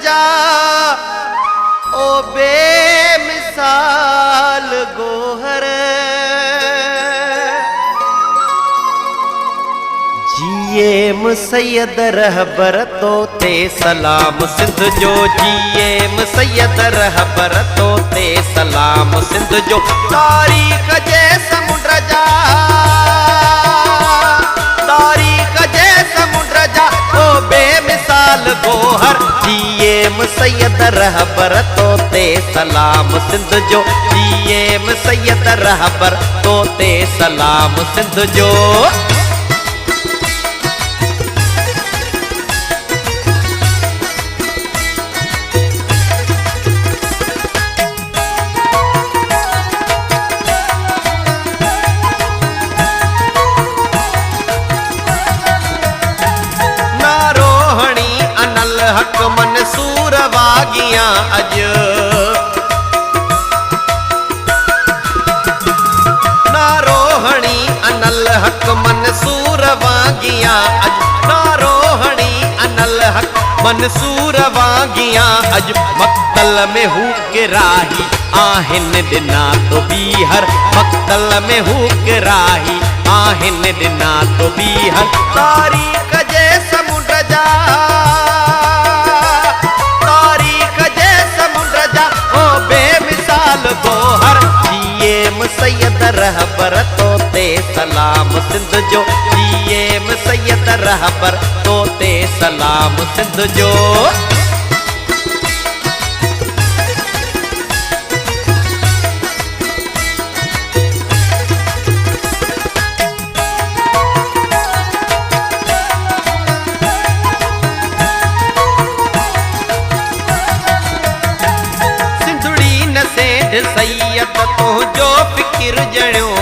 जा ओ बेमिसाल गोहर जिए मुसैयद रहबर तो ते सलाम सिंध जो जिए मुसैयद रहबर तो ते सलाम सिंध जो तारीख जे समुंड जा तारीख जे समुंड जा ओ बेमिसाल गोहर जिए मुसैयद रहबर तो ते सलाम सिंध जो जिए मुसैयद रहबर तो ते सलाम सिंध जो हक मंसूर वागिया अज नारोहणी अनल हक मंसूर वागिया अज नारोहणी अनल हक मंसूर वागिया अज मक्तल में हू के राही आहिन दिना तो बीहर मक्तल में हू के राही आहिन दिना तो बीहर तारीख जे समुंड जा गोहर जिए मुसैयद रहबर तो ते सलाम सिंध जो जिए मुसैयद रहबर तो ते सलाम सिंध जो सैयद तो जो फिकिर जणियों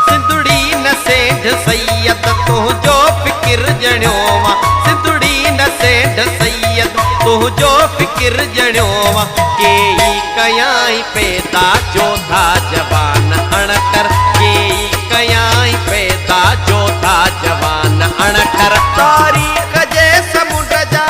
सिंधुड़ी न सेठ सैयद तो जो फिकिर जणियों सिंधुड़ी न सेठ सैयद तो जो फिकिर जणियों के कयाई पैदा चौथा जवान अणकर के कयाई पैदा चौथा जवान अणकर तारीख जे समुंड जा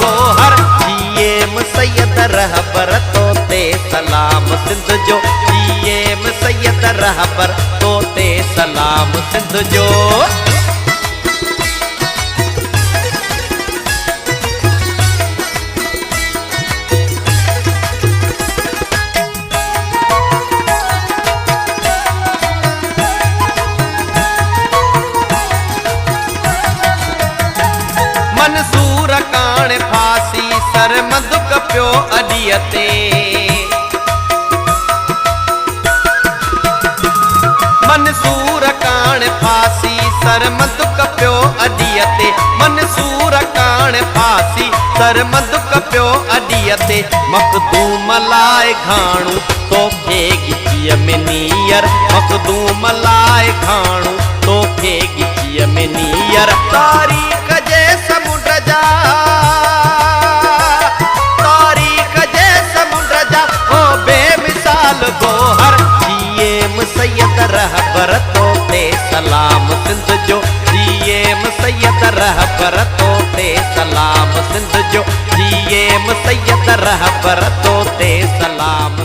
गोहर जिए मुसैयद रहबर तो ते सलाम सिंध जो जिए मुसैयद रहबर तो ते सलाम सिंध जो मंसूर कान फासी सर मधुक प्यो अडियते मंसूर कान फासी सर मधुक प्यो अडियते मंसूर कान फासी सर मधुक प्यो अडियते मखदूम लाए घाणू तोखे गिचीअ में नीयर मखदूम लाए घाणू तोखे गिचीअ में नीयर तारीख जे समुंड जा तारीख जे समुंड जा ओ बेमिसाल गोहर जिए मुसैयद रहबर तो ते सलाम सिंध जो जिए मुसैयद रहबर तो ते सलाम सिंध जो जिए मुसैयद रहबर तो ते सलाम